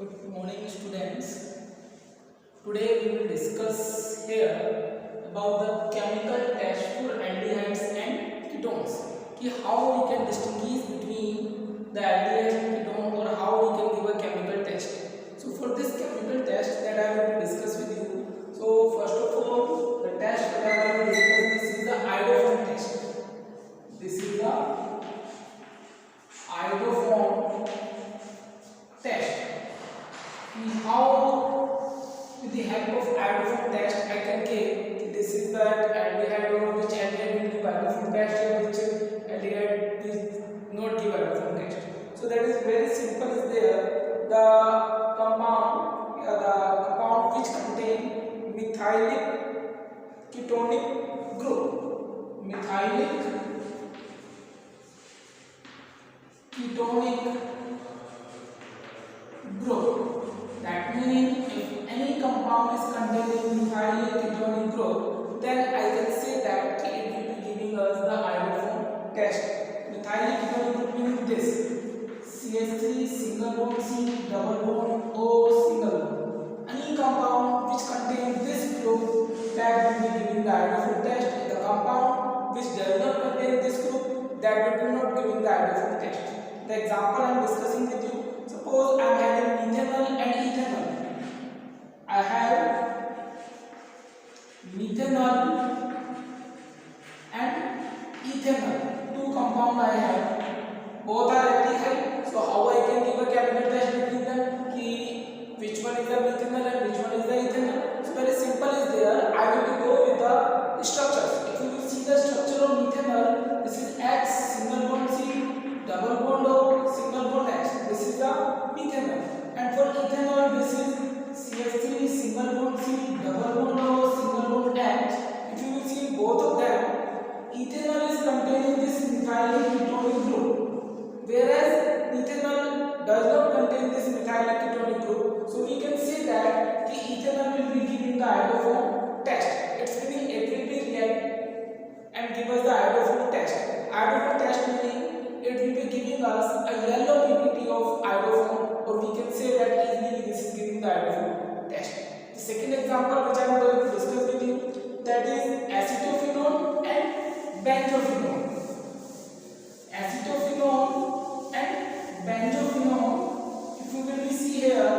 Good morning, students. Today we will discuss here about the chemical test for aldehydes and ketones. कि how we can distinguish between the aldehyde and ketone, or how we can give a chemical test. So for this chemical test that I will discuss with you. So first of all, the test that I will discuss, this is the iodoform test. This is the iodoform test. How with the help of iodoform test I can give this is the aldehyde, or which aldehyde will give iodoform test, or which aldehyde will not give iodoform test. So that is very simple. Is there the compound which contain methylic ketonic group, methylic ketonic group. That means if any compound is containing methylic ketonic group, then I can say that it will be giving us the iodoform test. Methylic ketonic group means this: CH3 single bond C double bond O single bond. Any compound which contains this group, that will be giving the iodoform test. The compound which does not contain this group, that will be not giving the iodoform test. The example I am discussing with you. Suppose I am having methanol and ethanol. I have methanol and ethanol. Two compound I have. Both are aldehyde. So how I can give a chemical test between them? Ki which one is the methanol and which one is the ethanol? So very simple is there. I will go with the structures. If you will see the structure of methanol, this is H single bond C double bond O single bond H. This is the methanol. And for ethanol, this is CH3 single bond C double bond O single bond H. If you will see both of them, ethanol is containing this methylic ketonic group, whereas methanol does not contain this methylic ketonic group. So we can say that the ethanol will be giving the iodoform test. It will be react and give us the iodoform test. Iodoform test meaning it will be giving us a yellow PPT of iodoform, or we can say that easily this is giving the iodoform test. The second example which I am going to discuss with you, that is acetophenone and benzophenone. Acetophenone and benzophenone. If you will see here,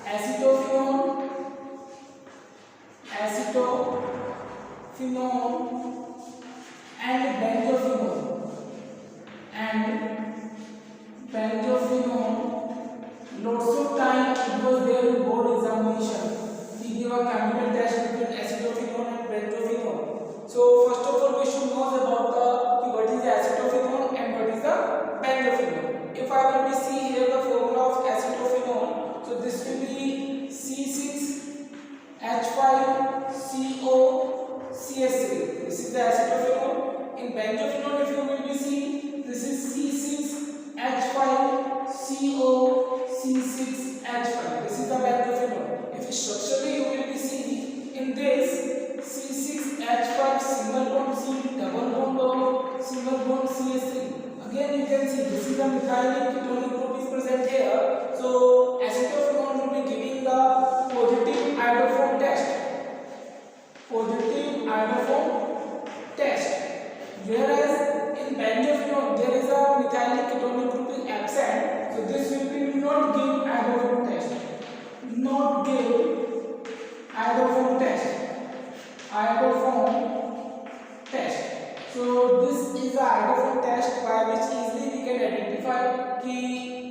acetophenone and benzophenone, lots of time it was there in board examination. We give a chemical test between acetophenone and benzophenone. So first of all, we should know about what is acetophenone and what is the benzophenone. If I will be see here the formula of acetophenone, so this will be C6H5COCH3. This is the acetophenone. In benzophenone, if you will be see, this is C6H5COC6H5. This is the benzophenone. If structurally you will be see, in this C6H5 single bond C double bond O single bond CH3. Again you can see this is the methylic ketonic group is present here. So acetophenone will be giving the positive iodoform test. Positive iodoform test. Whereas in benzophenone there is a methylic ketonic group is absent, so this will be not give iodoform test. Not give iodoform test. Iodoform test. So this is the iodoform test by which easily we can identify ki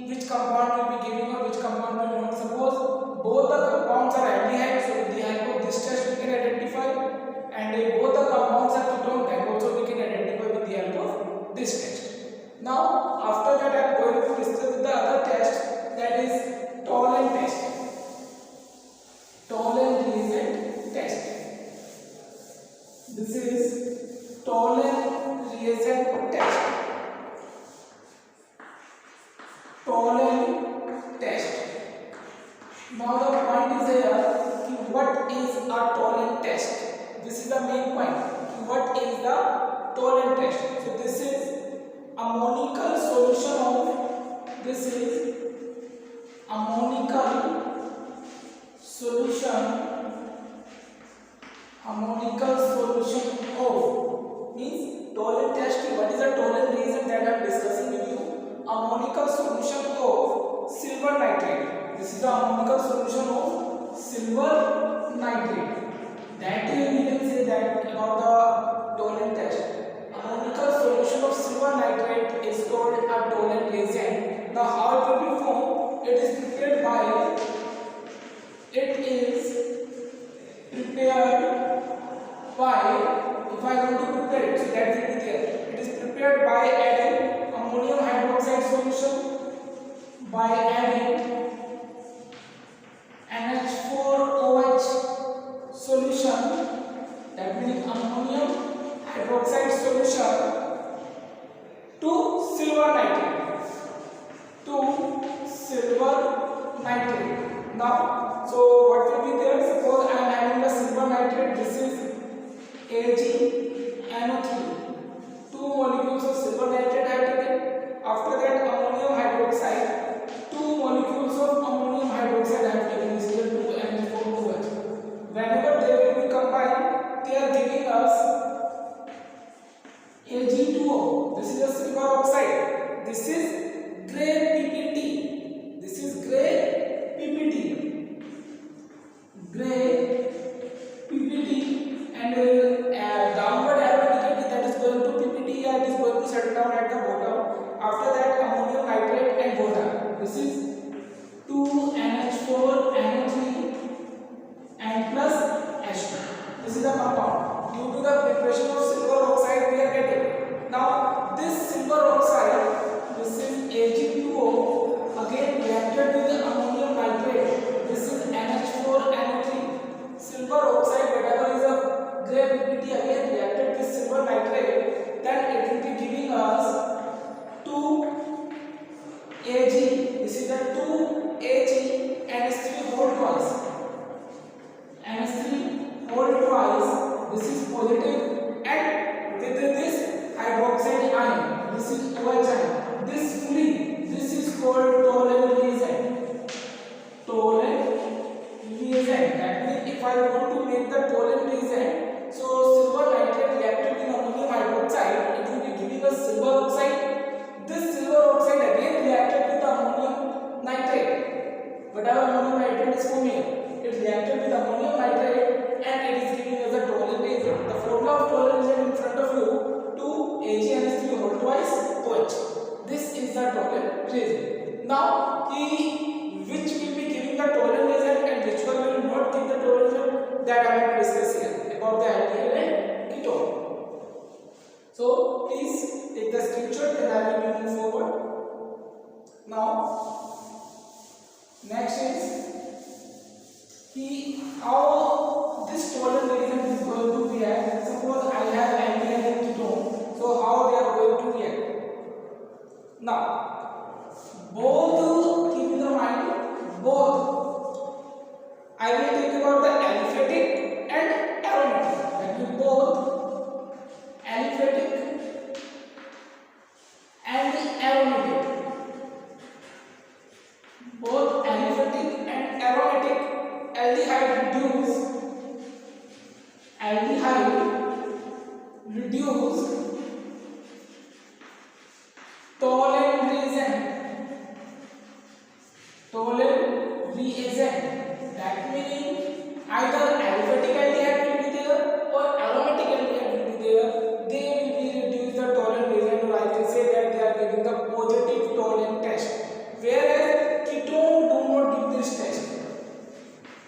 which compound will be giving or which compound will not. Suppose both the compounds are aldehyde, so with the help of this test we can identify, and if both the compounds are ketone, then also we can identify with the help of this test. Now after that I am going to discuss the other test, that is Tollens test. Tollens reagent test. This is Tollens reagent test. Tollens test. Now the point is here, what is a Tollens test? This is the main point. What is the Tollens test? So this is ammonical solution of, this is harmonical solution of means Tollens test. What is a Tollens reagent that I am discussing with you? Harmonical solution of silver nitrate. This is the harmonical solution of silver nitrate. That we can say that about the Tollens test. Harmonical solution of silver nitrate is called a Tollens reagent. Now how it will be formed? It is prepared by if I want to prepare it, so that will be there. It is prepared by adding ammonium hydroxide solution, by adding NH4OH solution, that means ammonium hydroxide solution, to silver nitrate. Now, so what will be there? Suppose I am having the silver nitrate. This is AgNO3. Two molecules of silver nitrate I have taken. After that, ammonium hydroxide. Two molecules of ammonium hydroxide I have taken. This is the 2NH4OH. Whenever they will be combined, they are giving us Ag2O. This is the silver oxide. This is gray PPT. And downward arrow indicates that is going to PPT, and it is going to settle down at the bottom. After that, ammonium nitrate and water. This is 2NH4NO3 and plus H2. This is the compound. Due to the preparation of silver oxide, we are getting. Now, this silver oxide, this is Ag2O, again reacted with the ammonium nitrate. This is NH4NO3. Silver oxide, whatever is a gray PPT, again reacted with silver nitrate, then it will be giving us 2Ag. This is the 2Ag NH3 whole twice. NH3 whole twice. This is positive, and with this hydroxide ion, this is OH ion. This is called Tollens reagent. That means if I want to make the Tollens reagent, so silver nitrate reacted with ammonium hydroxide, it will be giving us silver oxide. This silver oxide again reacted with ammonium nitrate. Whatever ammonium nitrate is forming, it reacted with ammonium nitrate and it is giving us a Tollens reagent. The formula of Tollens reagent in front of you: 2AgNH3 whole twice OH. This is the Tollens reagent. Now, which will be giving the Tollens reagent and which one will not give the Tollens reagent, that I will discuss here about the aldehyde and ketone. So please take the screenshot, then I will move forward. Now, next is how this Tollens reagent is going to react. Suppose I have aldehyde and ketone, so how they are going to react. Now, both, keep in the mind, both I will talk about the aliphatic and aromatic. That means both aliphatic and aromatic. Both aliphatic and aromatic aldehyde reduce Tollens reagent. That means either aliphatic aldehyde will be there or aromatic aldehyde will be there. They will be reduce the Tollens reagent, or I can say that they are giving the positive Tollens test. Whereas ketone do not give this test.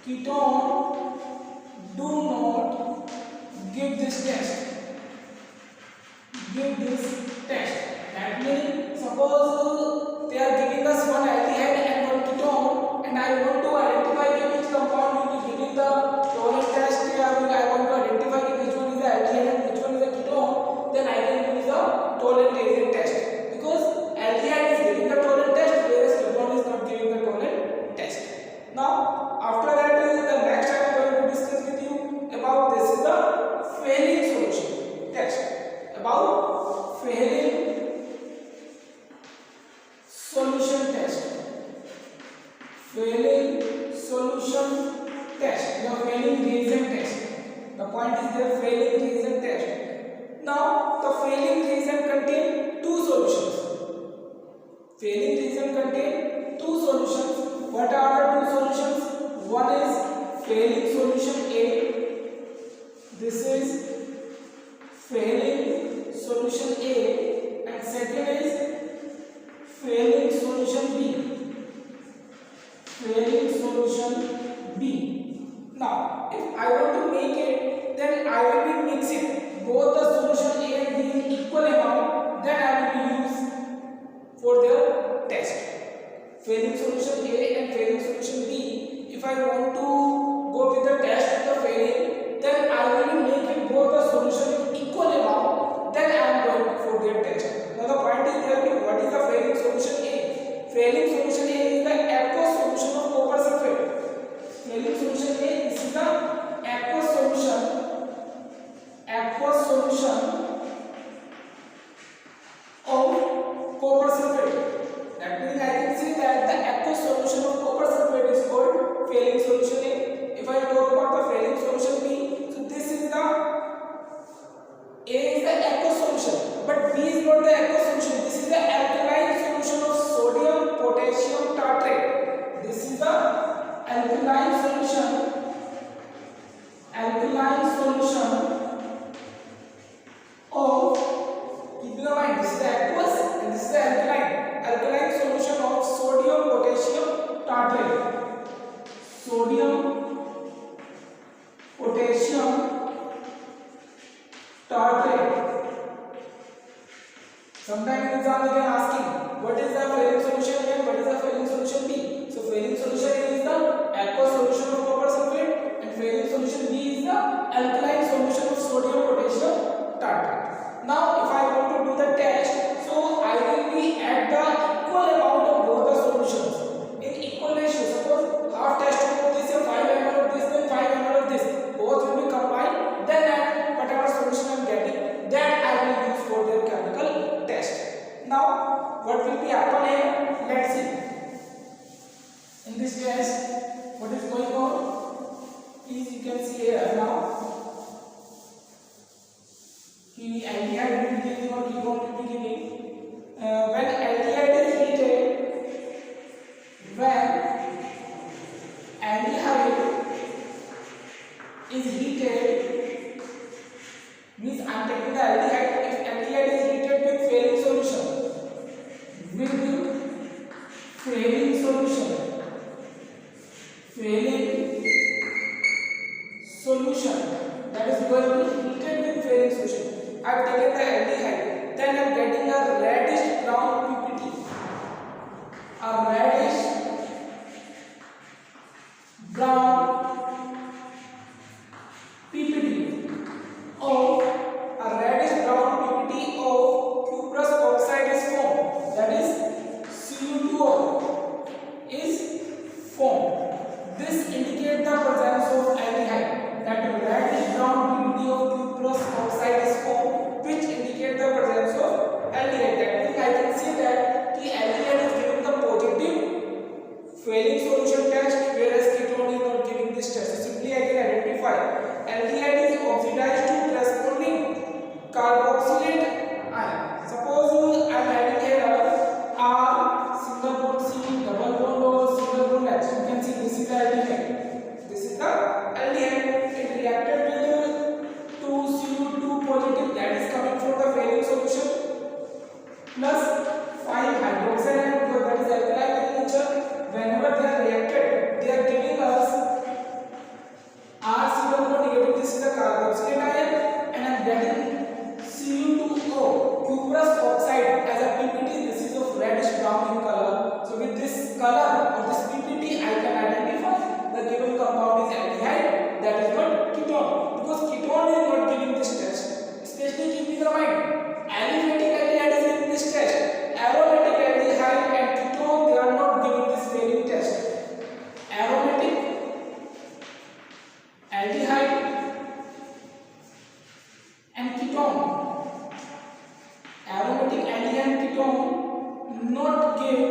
Ketone do not give this test. That means suppose they are giving us one aldehyde and one ketone, and I want to identify which compound will be giving the Tollens test. I want to identify which one is the aldehyde and which one is the ketone. Then I can use the Tollens reagent test, because aldehyde is giving the Tollens test, whereas ketone is not giving the Tollens test. Now, after that, the next I am going to discuss with you about this is the Fehling solution test. About Fehling solution test. failing solution test, the failing reagent test. The point is there, failing reagent test. Now the failing reagent contain two solutions. Failing reagent contain two solutions. What are the two solutions? One is failing solution A. This is failing solution A, and second is failing solution B. Failing solution B. Now, if I want to make it, then I will be mixing both the solution A and B in equal amount. Then I will use for their test. Failing solution A and failing solution B. If I want to go with the test of the failing, then I will be making both the solution in equal amount. Then I am going for their test. Now the point is there, what is the failing solution A? Failing solution A is the aqueous solution of copper sulfate. Failing solution A, this is the aqueous solution of copper sulfate. That means I can say that the aqueous solution of copper sulfate is called failing solution A. If I talk about the failing solution B, so this is the A is the aqueous solution, but B is not the aqueous solution. This is the alkaline solution of sodium potassium tartrate. This is the alkaline solution of, keep in mind, this is the aqueous and this is the alkaline solution of sodium potassium tartrate. Sodium potassium tartrate. Sometimes in exam they can asking what is the failing solution A and what is the failing solution B. So failing solution A is the aqueous solution of copper sulfate and failing solution B is the alkaline solution of sodium potassium tartrate. Now if I want to do the test, so I will be at the equal amount of both the solutions in equal ratio. Suppose half test of this and 5 ml of this, then 5 ml of this, both will be combined, then whatever solution I am getting, that I will use for their chemical test. Now what will be happen here? Let's see. In this test, what is going on? Please you can see here now. Aldehyde will be giving or ketone will be giving. When aldehyde is heated, means I am taking the aldehyde. If aldehyde is heated with failing solution, that is going to be heated with failing solution. I have taken the aldehyde, then I am getting a reddish brown PPT. A reddish brown PPT of cuprous oxide is formed. That is Cu2O is formed. This indicates the presence of aldehyde. That reddish brown PPT of cuprous oxide is formed, which indicates the presence of aldehyde. That means I can say that the aldehyde is giving the positive failing solution test, whereas ketone is not giving this test. So simply I can identify aldehyde is oxidized to corresponding carboxylate ion. Suppose I am having here R single bond C double bond O single bond H. You can see this is the aldehyde. This is the aldehyde. It reacted with 2Cu2 positive, that is coming from the failing solution, plus 5 hydroxide ion, because that is alkaline in nature. Whenever they are reacted, they are giving us R single bond negative. This is the carboxylate ion, and I am getting Cu2O cuprous oxide as a PPT. This is of reddish brown in color. So with this color or this PPT, I can identify the given compound is aldehyde. That is not ketone, because ketone is not giving this test. Especially keep in mind, aliphatic aldehyde is giving this test. Aromatic aldehyde and ketone, they are not giving this failing test. Aromatic aldehyde and ketone. Aromatic aldehyde and ketone do not give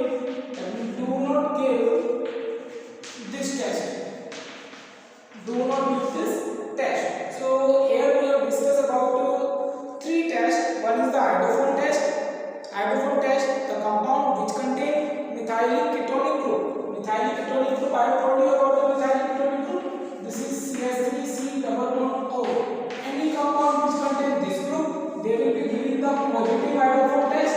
methylic ketonic group. Methylic ketonic group, I have told you about the methylic ketonic group. This is CH3C double bond O. Any compound which contain this group, they will be giving the positive hydrophone test.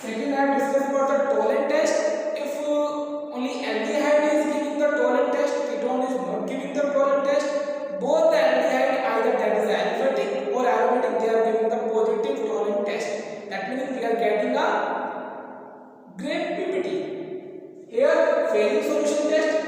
Second, I have discussed about the Tollens test. If only aldehyde is giving the Tollens test, ketone is not giving the Tollens test, both the aldehyde, either that is aliphatic or aromatic, they are giving the positive Tollens test. That means we are getting a great PPT. Here phasing solution test,